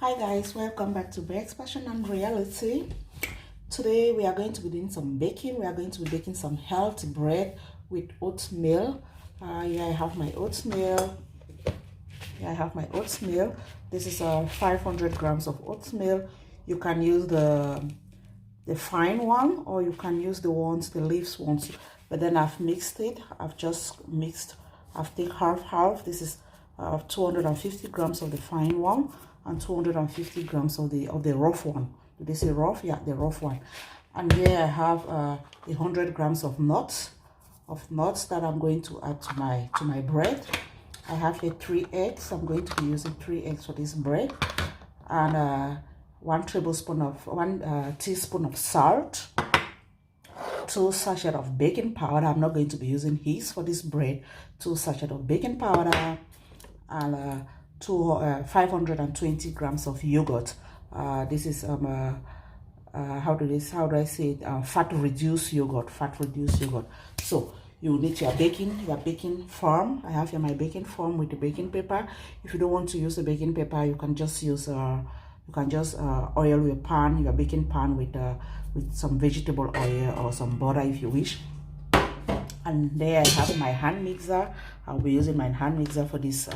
Hi guys, welcome back to Break's Passion and Reality. Today we are going to be doing some baking. We are going to be baking some healthy bread with oatmeal. Here I have my oatmeal. This is 500 grams of oatmeal. You can use the fine one, or you can use the leaves ones. But then I've mixed it. I've taken half. This is 250 grams of the fine one and 250 grams of the rough one. Did they say rough? Yeah, the rough one. And here I have 100 grams of nuts that I'm going to add to my bread. I have here 3 eggs. I'm going to be using 3 eggs for this bread, and 1 teaspoon of salt, 2 sachets of baking powder. I'm not going to be using yeast for this bread. 2 sachets of baking powder, and 520 grams of yogurt. This is how do I say it? Fat reduced yogurt. So you need your baking form. I have here my baking form with the baking paper. If you don't want to use the baking paper, you can just use oil your baking pan with some vegetable oil or some butter if you wish. And there I have my hand mixer. I'll be using my hand mixer for this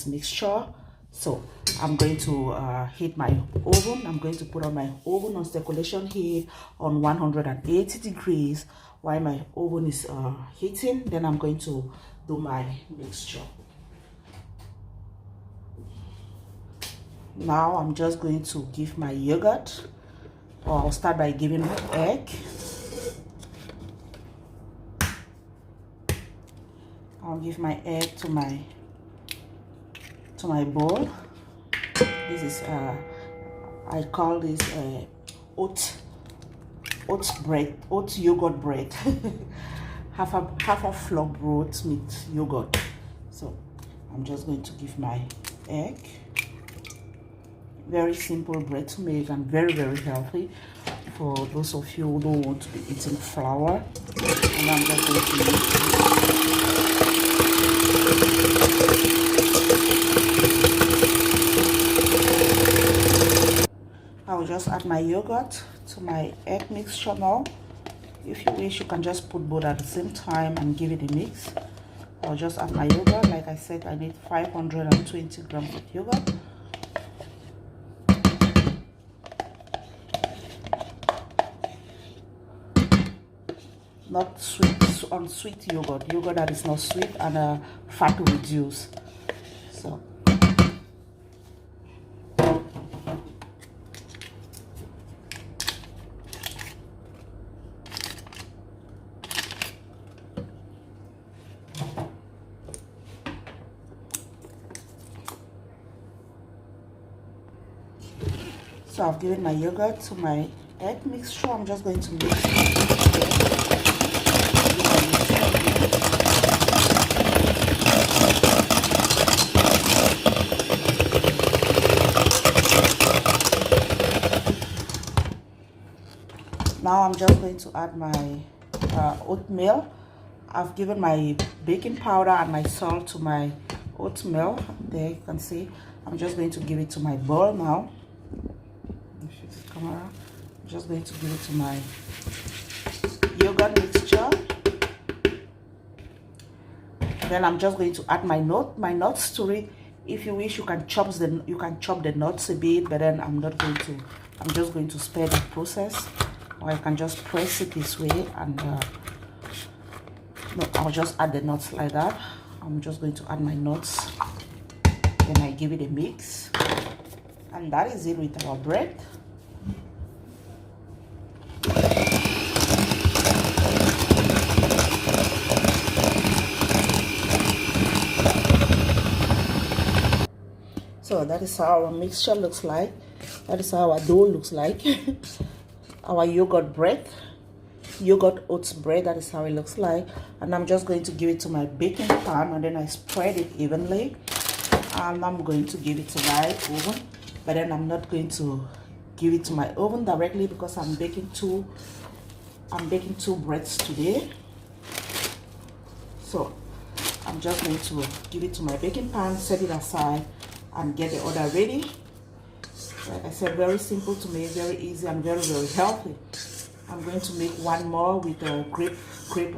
mixture. So I'm going to heat my oven. I'm going to put on my oven on circulation heat on 180 degrees while my oven is heating. Then I'm going to do my mixture. Now I'm just going to give my yogurt, or I'll start by giving my egg. I'll give my egg to my bowl. This is I call this oat yogurt bread. half a flour Brot with yogurt. So I'm just going to give my egg. Very simple bread to make and very healthy for those of you who don't want to be eating flour. And I'm just going to I will just add my yogurt to my egg mixture now. If you wish, you can just put both at the same time and give it a mix. I'll just add my yogurt. Like I said, I need 520 grams of yogurt. Not sweet, unsweet yogurt that is not sweet and fat reduced. So I've given my yogurt to my egg mixture. I'm just going to mix Now I'm just going to add my oatmeal. I've given my baking powder and my salt to my oatmeal. There you can see. I'm just going to give it to my bowl now. I'm just going to give it to my yogurt mixture. Then I'm just going to add my nuts to it. If you wish, you can chop the nuts a bit, but then I'm just going to spare the process. Or I can just press it this way, and no, I'll just add the nuts like that. I'm just going to add my nuts. Then I give it a mix, and that is it with our bread. So that is how our mixture looks like. That is how our dough looks like. Our yogurt oats bread, that is how it looks like. And I'm just going to give it to my baking pan, and then I spread it evenly. And I'm going to give it to my oven, but then I'm not going to give it to my oven directly because I'm baking two breads today. So I'm just going to give it to my baking pan, set it aside, and get the other ready. Like I said, very simple to make, very easy and very healthy. I'm going to make one more with grapefruit,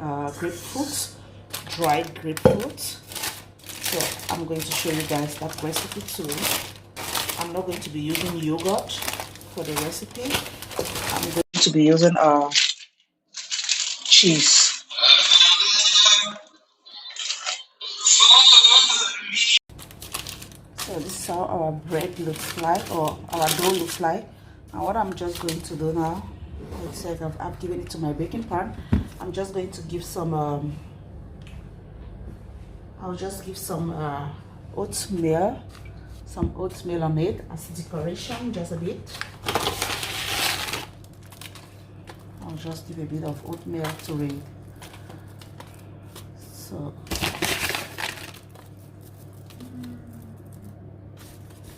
dried grapefruit. So I'm going to show you guys that recipe too. I'm not going to be using yogurt for the recipe. I'm going to be using cheese. So this is how our bread looks like, or our dough looks like. And what I'm just going to do now, let's say I've given it to my baking pan. I'm just going to give some I'll just give some oatmeal on it as decoration, just a bit. I'll just give a bit of oatmeal to it. So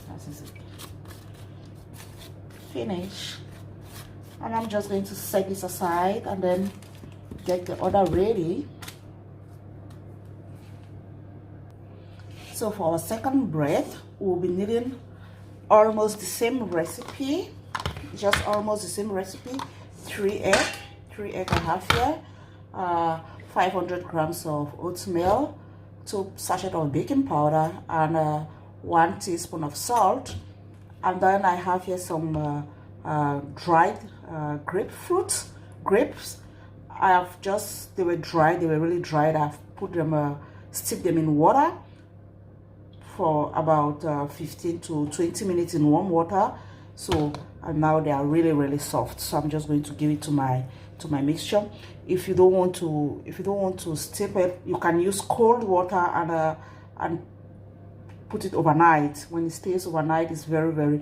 that is it. Finish. And I'm just going to set this aside and then get the other ready. So for our second bread, we'll be needing almost the same recipe, just almost the same recipe. 3 egg I have here, 500 grams of oatmeal, 2 sachets of baking powder, and 1 teaspoon of salt. And then I have here some dried grapes. They were dried, they were really dried. I've put them, steep them in water for about 15 to 20 minutes in warm water. So and now they are really soft. So I'm just going to give it to my mixture. If you don't want to steep it, you can use cold water and put it overnight. When it stays overnight, it's it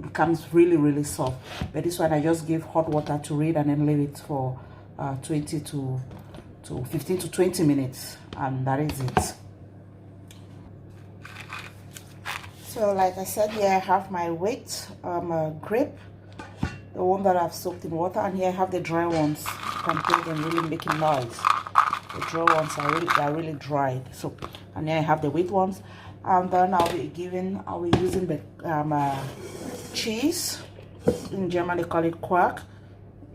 becomes really soft. But this one I just give hot water to it and then leave it for 15 to 20 minutes, and that is it. So like I said, here I have my wet grape, the one that I've soaked in water, and here I have the dry ones. You can hear them really making noise. The dry ones are really dried. So, and here I have the wet ones, and then I'll be using the cheese. In German they call it Quark.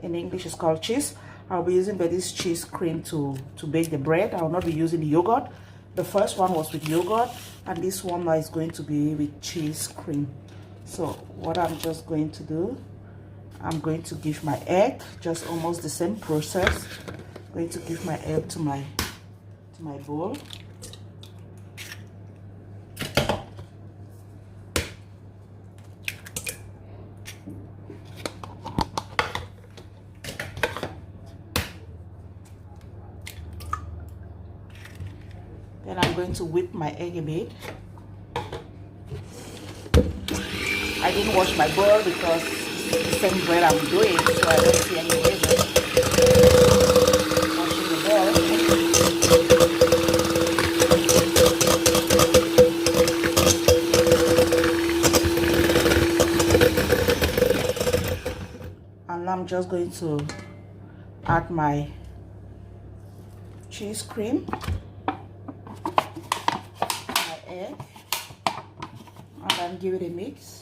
In English it's called cheese. I'll be using this cheese cream to bake the bread. I will not be using yogurt. The first one was with yogurt, and this one is going to be with cheese cream. So what I'm just going to do, I'm going to give my egg, just almost the same process. I'm going to give my egg to my bowl. Then I'm going to whip my egg a bit. I didn't wash my bowl because it's the same bread I'm doing, so I don't see any reason washing the bowl. And I'm just going to add my cheese cream, egg, and then give it a mix.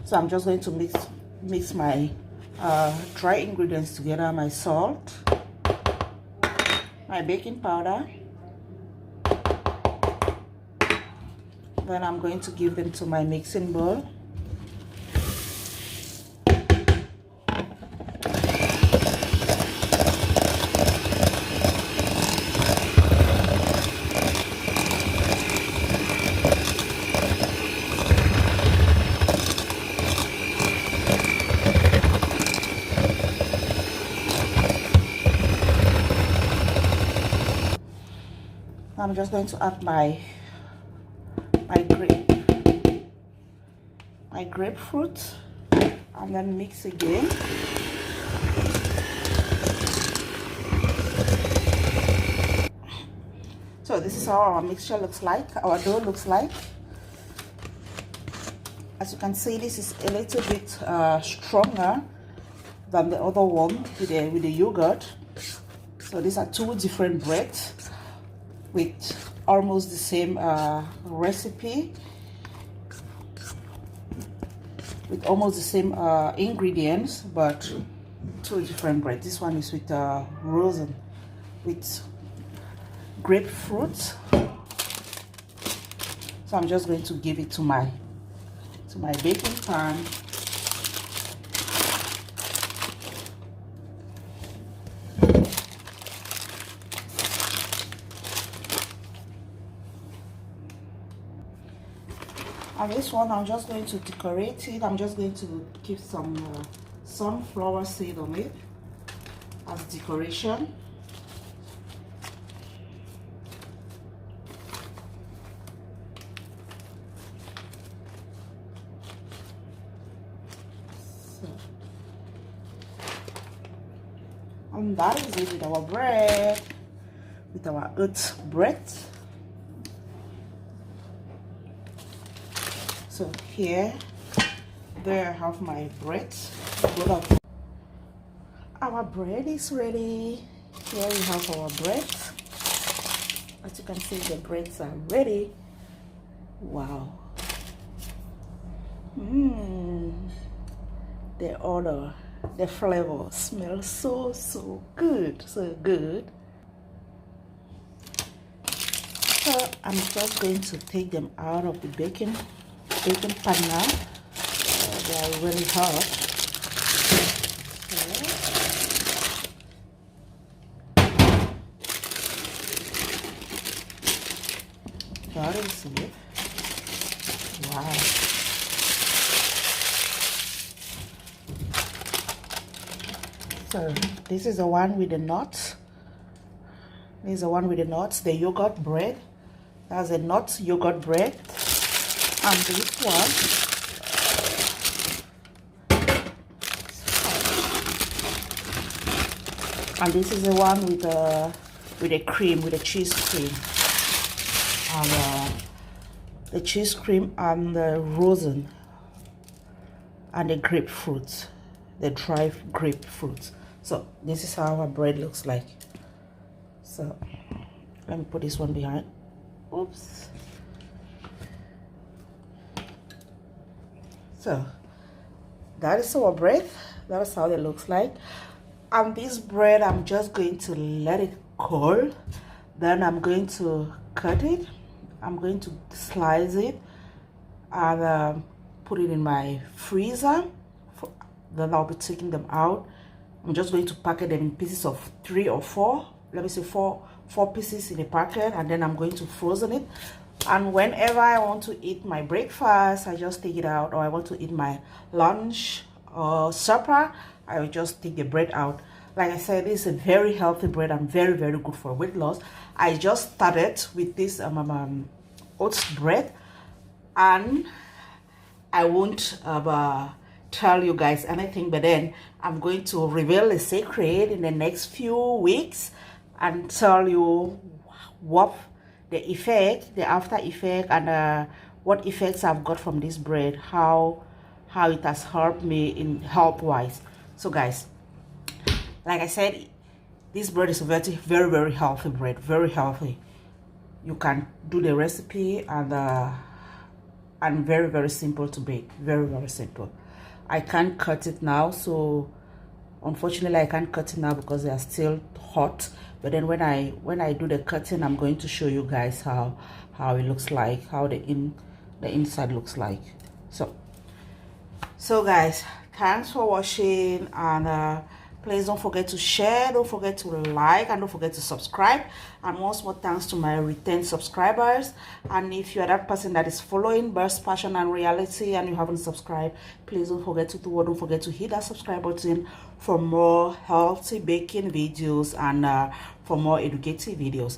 So I'm just going to mix my dry ingredients together, my salt, my baking powder. Then I'm going to give them to my mixing bowl. I'm just going to add my grapefruit. and then mix again. So this is how our mixture looks like, our dough looks like. As you can see, this is a little bit stronger than the other one with the yogurt. So these are two different breads with almost the same recipe, with almost the same ingredients, but two different breads. This one is with rosin, with grapefruit. So I'm just going to give it to my baking pan. And this one, I'm just going to decorate it. I'm just going to keep some sunflower seed on it as decoration. And that is it with our bread, with our oat bread. So here, there I have my bread. Our bread is ready. Here we have our bread. As you can see, the breads are ready. Wow. The flavor smells so good, so good. So I'm just going to take them out of the baking pan now. They are really hot. That is it. Wow. So this is the one with the nuts. This is the one with the nuts, the yogurt bread. That's a nut yogurt bread. And this one, and this is the one with the cream, with the cheese cream, and the cheese cream and the rosin and the grapefruit, the dry grapefruit. So this is how our bread looks like. So let me put this one behind. Oops. So that is our bread. That's how it looks like. And this bread, I'm just going to let it cool. Then I'm going to cut it. I'm going to slice it and put it in my freezer. Then I'll be taking them out. I'm just going to packet them in pieces of 3 or 4. Let me say four pieces in a packet, and then I'm going to frozen it. And whenever I want to eat my breakfast, I just take it out, or I want to eat my lunch or supper, I will just take the bread out. Like I said, this is a very healthy bread and very good for weight loss. I just started with this oats bread, and I won't tell you guys anything, but then I'm going to reveal a secret in the next few weeks and tell you what the effect, the after effect, and what effects I've got from this bread, how it has helped me in health wise. So guys, like I said, this bread is a very healthy bread, very healthy. You can do the recipe, and very simple to bake, very simple. I can't cut it now, so unfortunately I can't cut it now because they are still hot. But then when I do the cutting, I'm going to show you guys how it looks like, how the inside looks like. So guys, thanks for watching, and please don't forget to share, don't forget to like, and don't forget to subscribe. And once more, thanks to my retained subscribers. And if you are that person that is following Burst Passion and Reality and you haven't subscribed, please don't forget to hit that subscribe button for more healthy baking videos and for more educative videos.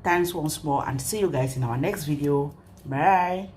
Thanks once more, and see you guys in our next video. Bye.